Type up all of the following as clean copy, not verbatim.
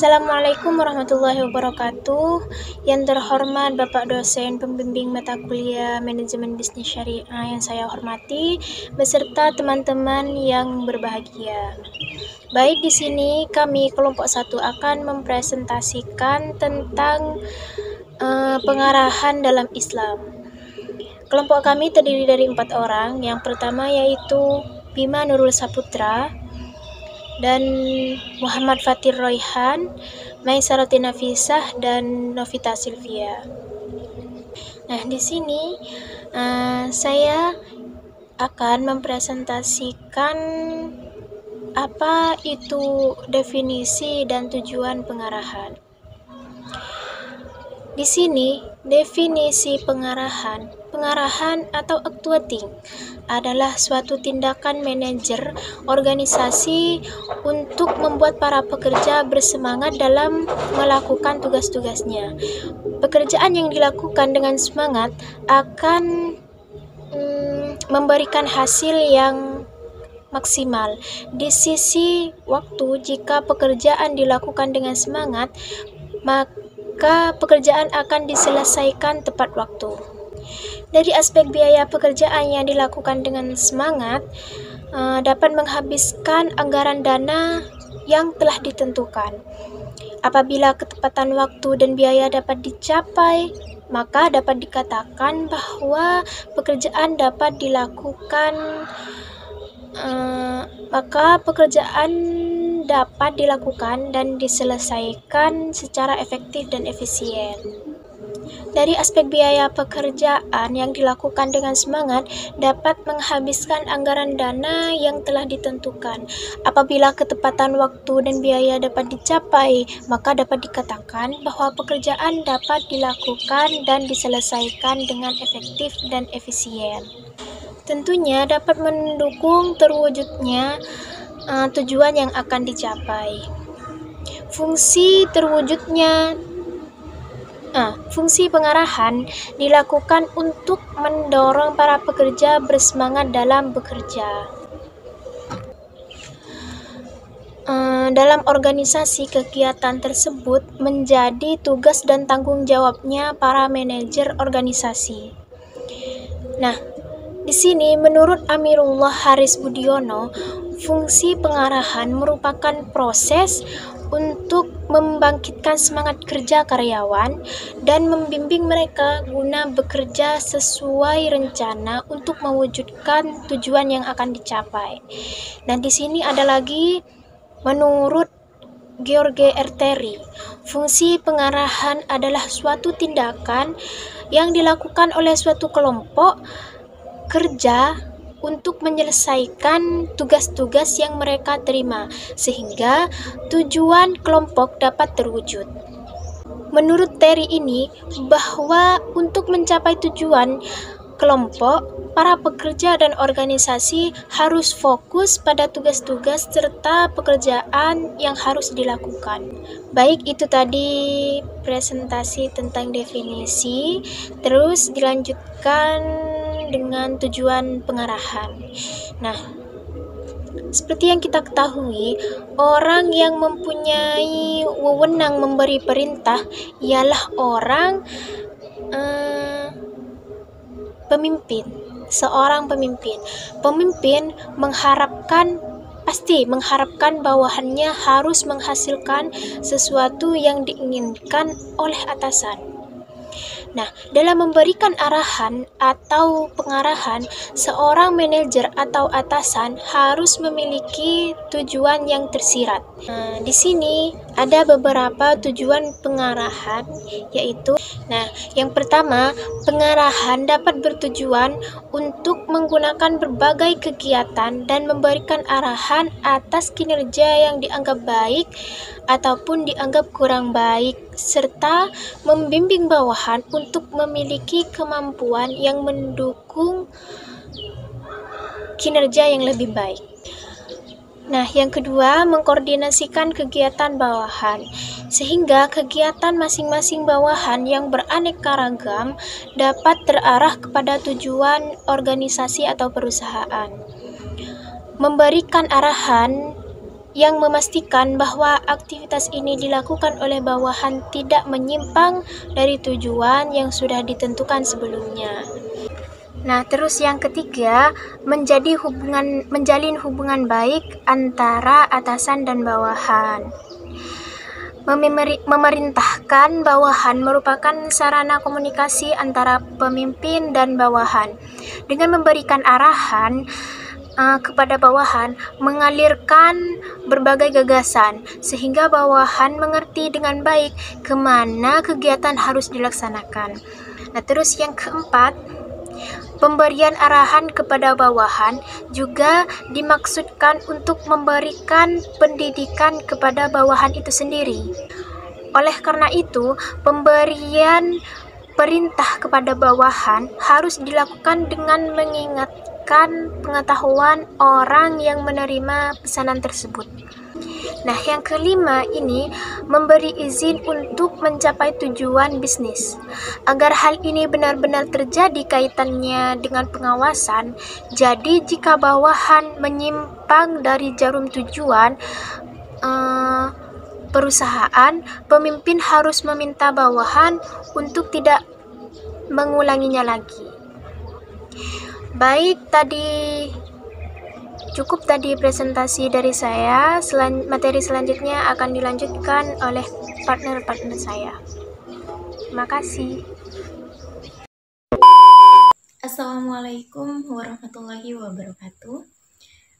Assalamualaikum warahmatullahi wabarakatuh. Yang terhormat Bapak dosen pembimbing mata kuliah Manajemen Bisnis Syariah yang saya hormati, beserta teman-teman yang berbahagia. Baik, di sini kami kelompok 1 akan mempresentasikan tentang pengarahan dalam Islam. Kelompok kami terdiri dari 4 orang. Yang pertama yaitu Bima Nurul Saputra dan Muhammad Fatir Royhan, Maisarati Nafisah, dan Novita Silvia. Nah, di sini saya akan mempresentasikan apa itu definisi dan tujuan pengarahan. Di sini, definisi pengarahan atau actuating adalah suatu tindakan manajer organisasi untuk membuat para pekerja bersemangat dalam melakukan tugas-tugasnya. Pekerjaan yang dilakukan dengan semangat akan memberikan hasil yang maksimal. Di sisi waktu, jika pekerjaan dilakukan dengan semangat, maka pekerjaan akan diselesaikan tepat waktu. Dari aspek biaya pekerjaan yang dilakukan dengan semangat dapat menghabiskan anggaran dana yang telah ditentukan. Apabila ketepatan waktu dan biaya dapat dicapai, maka dapat dikatakan bahwa pekerjaan dapat dilakukan dan diselesaikan secara efektif dan efisien. Dari aspek biaya pekerjaan yang dilakukan dengan semangat dapat menghabiskan anggaran dana yang telah ditentukan. Apabila ketepatan waktu dan biaya dapat dicapai, maka dapat dikatakan bahwa pekerjaan dapat dilakukan dan diselesaikan dengan efektif dan efisien. Tentunya dapat mendukung terwujudnya tujuan yang akan dicapai. Fungsi pengarahan dilakukan untuk mendorong para pekerja bersemangat dalam bekerja. Dalam organisasi, kegiatan tersebut menjadi tugas dan tanggung jawabnya para manajer organisasi. Nah, di sini menurut Amirullah Haris Budiono, fungsi pengarahan merupakan proses untuk membangkitkan semangat kerja karyawan dan membimbing mereka guna bekerja sesuai rencana untuk mewujudkan tujuan yang akan dicapai. Dan di sini ada lagi menurut George R. Terry, fungsi pengarahan adalah suatu tindakan yang dilakukan oleh suatu kelompok kerja untuk menyelesaikan tugas-tugas yang mereka terima, sehingga tujuan kelompok dapat terwujud. Menurut Terry ini, bahwa untuk mencapai tujuan kelompok, para pekerja dan organisasi harus fokus pada tugas-tugas serta pekerjaan yang harus dilakukan. Baik, itu tadi presentasi tentang definisi, terus dilanjutkan dengan tujuan pengarahan. Nah, seperti yang kita ketahui, orang yang mempunyai wewenang memberi perintah ialah orang pemimpin, seorang pemimpin. Pemimpin pasti mengharapkan bawahannya harus menghasilkan sesuatu yang diinginkan oleh atasan. Nah, dalam memberikan arahan atau pengarahan, seorang manajer atau atasan harus memiliki tujuan yang tersirat. Di sini ada beberapa tujuan pengarahan, yaitu yang pertama, pengarahan dapat bertujuan untuk menggunakan berbagai kegiatan dan memberikan arahan atas kinerja yang dianggap baik ataupun dianggap kurang baik, serta membimbing bawahan untuk memiliki kemampuan yang mendukung kinerja yang lebih baik. Nah, yang kedua, mengkoordinasikan kegiatan bawahan, sehingga kegiatan masing-masing bawahan yang beraneka ragam dapat terarah kepada tujuan organisasi atau perusahaan. Memberikan arahan yang memastikan bahwa aktivitas ini dilakukan oleh bawahan tidak menyimpang dari tujuan yang sudah ditentukan sebelumnya. Nah, terus yang ketiga, menjalin hubungan baik antara atasan dan bawahan. Memerintahkan bawahan merupakan sarana komunikasi antara pemimpin dan bawahan. Dengan memberikan arahan kepada bawahan, mengalirkan berbagai gagasan, sehingga bawahan mengerti dengan baik kemana kegiatan harus dilaksanakan. Nah, terus yang keempat, pemberian arahan kepada bawahan juga dimaksudkan untuk memberikan pendidikan kepada bawahan itu sendiri. Oleh karena itu, pemberian perintah kepada bawahan harus dilakukan dengan mengingatkan pengetahuan orang yang menerima pesanan tersebut. Nah, yang kelima ini memberi izin untuk mencapai tujuan bisnis. Agar hal ini benar-benar terjadi kaitannya dengan pengawasan, jadi jika bawahan menyimpang dari jarum tujuan perusahaan, pemimpin harus meminta bawahan untuk tidak mengulanginya lagi. Baik, cukup tadi presentasi dari saya. Materi selanjutnya akan dilanjutkan oleh partner-partner saya. Terima kasih. Assalamualaikum warahmatullahi wabarakatuh.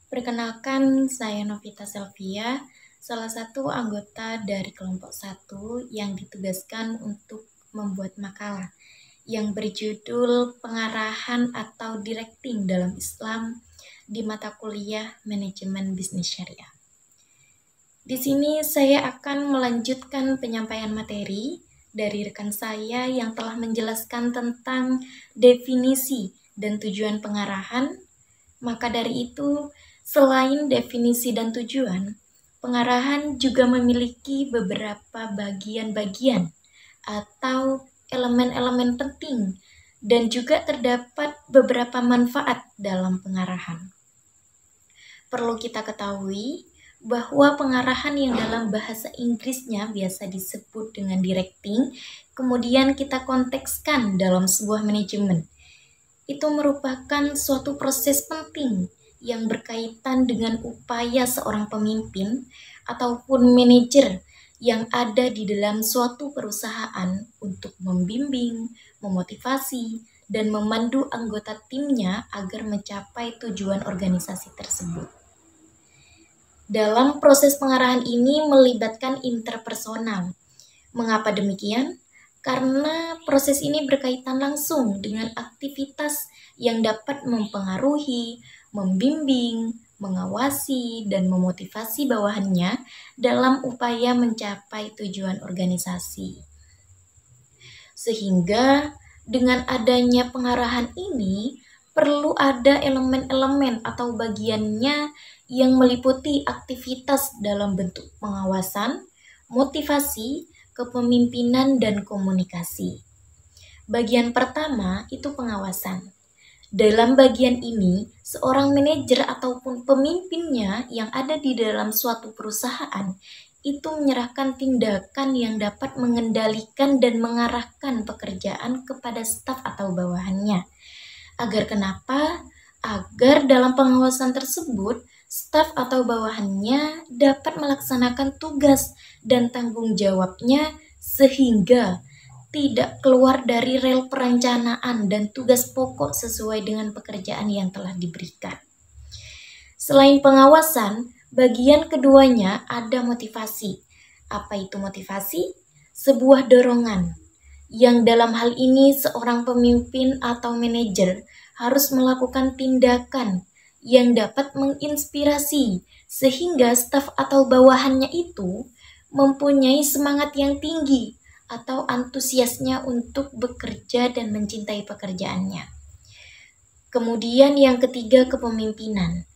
Perkenalkan, saya Novita Selvia, salah satu anggota dari kelompok 1 yang ditugaskan untuk membuat makalah yang berjudul Pengarahan atau Directing dalam Islam di mata kuliah Manajemen Bisnis Syariah. Di sini saya akan melanjutkan penyampaian materi dari rekan saya yang telah menjelaskan tentang definisi dan tujuan pengarahan. Maka dari itu, selain definisi dan tujuan, pengarahan juga memiliki beberapa bagian-bagian atau elemen-elemen penting dan juga terdapat beberapa manfaat dalam pengarahan. Perlu kita ketahui bahwa pengarahan yang dalam bahasa Inggrisnya biasa disebut dengan directing, kemudian kita kontekskan dalam sebuah manajemen. Itu merupakan suatu proses penting yang berkaitan dengan upaya seorang pemimpin ataupun manajer yang ada di dalam suatu perusahaan untuk membimbing, memotivasi, dan memandu anggota timnya agar mencapai tujuan organisasi tersebut. Dalam proses pengarahan ini melibatkan interpersonal. Mengapa demikian? Karena proses ini berkaitan langsung dengan aktivitas yang dapat mempengaruhi, membimbing, mengawasi, dan memotivasi bawahannya dalam upaya mencapai tujuan organisasi. Sehingga dengan adanya pengarahan ini, perlu ada elemen-elemen atau bagiannya yang meliputi aktivitas dalam bentuk pengawasan, motivasi, kepemimpinan, dan komunikasi. Bagian pertama itu pengawasan. Dalam bagian ini, seorang manajer ataupun pemimpinnya yang ada di dalam suatu perusahaan itu menyerahkan tindakan yang dapat mengendalikan dan mengarahkan pekerjaan kepada staf atau bawahannya. Agar kenapa? Agar dalam pengawasan tersebut, staf atau bawahannya dapat melaksanakan tugas dan tanggung jawabnya sehingga tidak keluar dari rel perencanaan dan tugas pokok sesuai dengan pekerjaan yang telah diberikan. Selain pengawasan, bagian keduanya ada motivasi. Apa itu motivasi? Sebuah dorongan yang dalam hal ini seorang pemimpin atau manajer harus melakukan tindakan yang dapat menginspirasi sehingga staf atau bawahannya itu mempunyai semangat yang tinggi atau antusiasnya untuk bekerja dan mencintai pekerjaannya. Kemudian yang ketiga, kepemimpinan.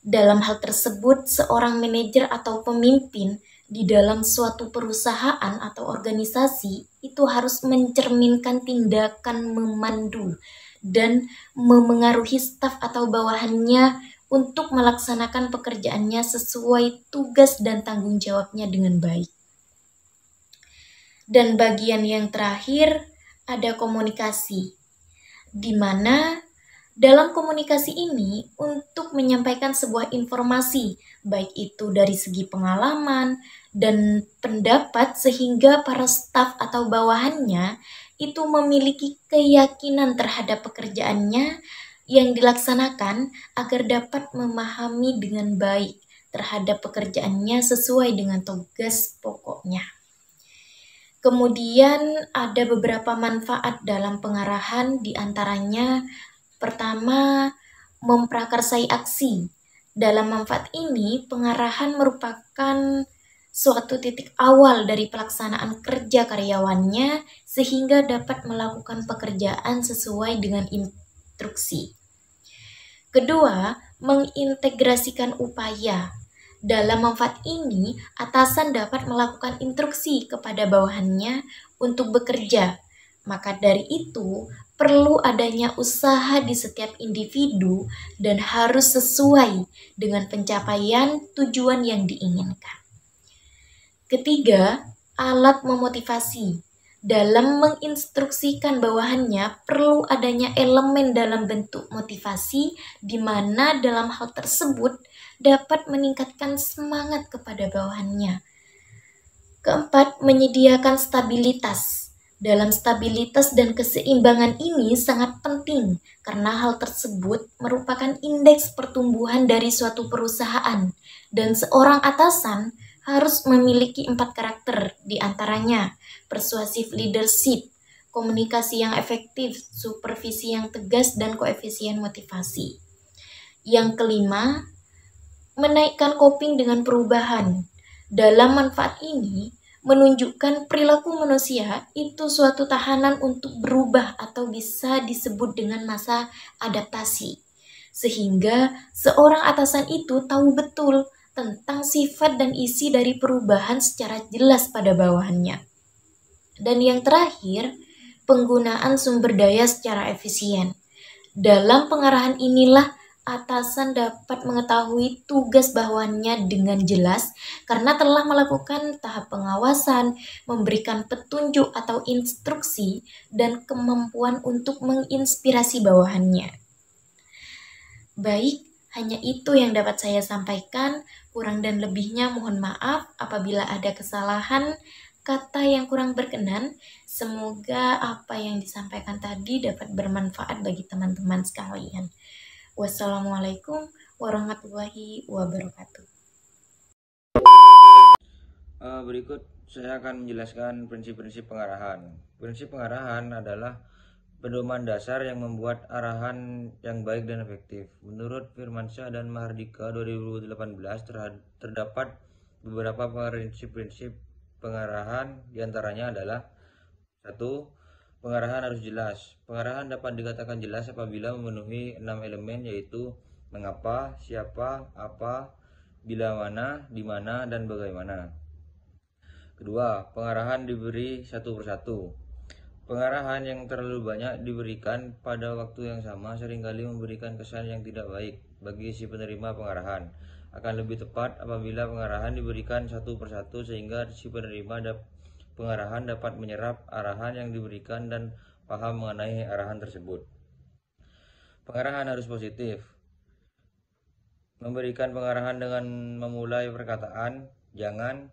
Dalam hal tersebut, seorang manajer atau pemimpin di dalam suatu perusahaan atau organisasi itu harus mencerminkan tindakan memandu dan memengaruhi staf atau bawahannya untuk melaksanakan pekerjaannya sesuai tugas dan tanggung jawabnya dengan baik. Dan bagian yang terakhir ada komunikasi, di mana dalam komunikasi ini untuk menyampaikan sebuah informasi, baik itu dari segi pengalaman dan pendapat, sehingga para staf atau bawahannya itu memiliki keyakinan terhadap pekerjaannya yang dilaksanakan agar dapat memahami dengan baik terhadap pekerjaannya sesuai dengan tugas pokoknya. Kemudian ada beberapa manfaat dalam pengarahan, diantaranya pertama, memprakarsai aksi. Dalam manfaat ini, pengarahan merupakan suatu titik awal dari pelaksanaan kerja karyawannya sehingga dapat melakukan pekerjaan sesuai dengan instruksi. Kedua, mengintegrasikan upaya. Dalam manfaat ini, atasan dapat melakukan instruksi kepada bawahannya untuk bekerja. Maka dari itu, perlu adanya usaha di setiap individu dan harus sesuai dengan pencapaian tujuan yang diinginkan. Ketiga, alat memotivasi. Dalam menginstruksikan bawahannya, perlu adanya elemen dalam bentuk motivasi, di mana dalam hal tersebut dapat meningkatkan semangat kepada bawahannya. Keempat, menyediakan stabilitas. Dalam stabilitas dan keseimbangan ini sangat penting, karena hal tersebut merupakan indeks pertumbuhan dari suatu perusahaan, dan seorang atasan harus memiliki 4 karakter, diantaranya persuasive leadership, komunikasi yang efektif, supervisi yang tegas, dan koefisien motivasi. Yang kelima, menaikkan coping dengan perubahan. Dalam manfaat ini, menunjukkan perilaku manusia itu suatu tahanan untuk berubah atau bisa disebut dengan masa adaptasi. Sehingga seorang atasan itu tahu betul tentang sifat dan isi dari perubahan secara jelas pada bawahannya. Dan yang terakhir, penggunaan sumber daya secara efisien. Dalam pengarahan inilah atasan dapat mengetahui tugas bawahannya dengan jelas karena telah melakukan tahap pengawasan, memberikan petunjuk atau instruksi, dan kemampuan untuk menginspirasi bawahannya. Baik, hanya itu yang dapat saya sampaikan. Kurang dan lebihnya mohon maaf apabila ada kesalahan kata yang kurang berkenan. Semoga apa yang disampaikan tadi dapat bermanfaat bagi teman-teman sekalian. Wassalamualaikum warahmatullahi wabarakatuh. Berikut saya akan menjelaskan prinsip-prinsip pengarahan. Prinsip pengarahan adalah pedoman dasar yang membuat arahan yang baik dan efektif. Menurut Firmansyah dan Mahardika 2018 terdapat beberapa prinsip-prinsip pengarahan, diantaranya adalah 1. Pengarahan harus jelas. Pengarahan dapat dikatakan jelas apabila memenuhi 6 elemen, yaitu mengapa, siapa, apa, bila mana, di mana, dan bagaimana. Kedua, pengarahan diberi satu persatu. Pengarahan yang terlalu banyak diberikan pada waktu yang sama seringkali memberikan kesan yang tidak baik bagi si penerima pengarahan. Akan lebih tepat apabila pengarahan diberikan satu persatu sehingga si penerima pengarahan dapat menyerap arahan yang diberikan dan paham mengenai arahan tersebut. Pengarahan harus positif. Memberikan pengarahan dengan memulai perkataan "jangan"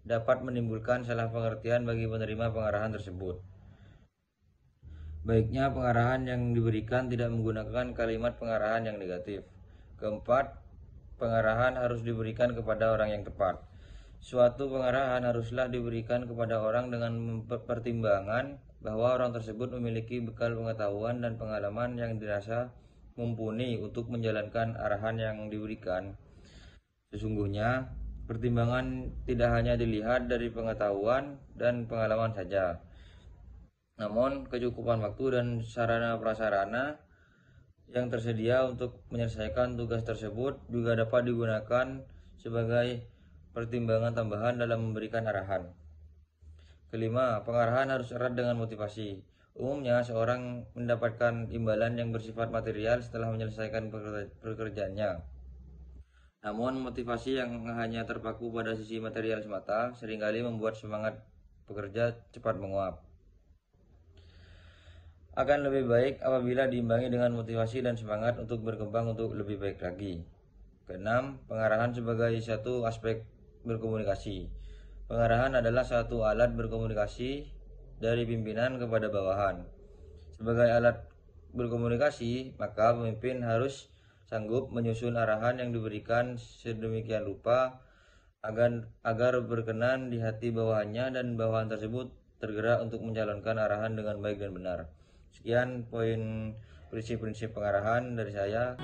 dapat menimbulkan salah pengertian bagi penerima pengarahan tersebut. Baiknya pengarahan yang diberikan tidak menggunakan kalimat pengarahan yang negatif. Keempat, pengarahan harus diberikan kepada orang yang tepat. Suatu pengarahan haruslah diberikan kepada orang dengan pertimbangan bahwa orang tersebut memiliki bekal pengetahuan dan pengalaman yang dirasa mumpuni untuk menjalankan arahan yang diberikan. Sesungguhnya, pertimbangan tidak hanya dilihat dari pengetahuan dan pengalaman saja, namun kecukupan waktu dan sarana prasarana yang tersedia untuk menyelesaikan tugas tersebut juga dapat digunakan sebagai pertimbangan tambahan dalam memberikan arahan. Kelima, pengarahan harus erat dengan motivasi. Umumnya seorang mendapatkan imbalan yang bersifat material setelah menyelesaikan pekerjaannya. Namun motivasi yang hanya terpaku pada sisi material semata seringkali membuat semangat bekerja cepat menguap. Akan lebih baik apabila diimbangi dengan motivasi dan semangat untuk berkembang untuk lebih baik lagi. Keenam, pengarahan sebagai satu aspek berkomunikasi. Pengarahan adalah satu alat berkomunikasi dari pimpinan kepada bawahan. Sebagai alat berkomunikasi, maka pemimpin harus sanggup menyusun arahan yang diberikan sedemikian rupa agar berkenan di hati bawahannya dan bawahan tersebut tergerak untuk mencalonkan arahan dengan baik dan benar. Sekian poin prinsip-prinsip pengarahan dari saya.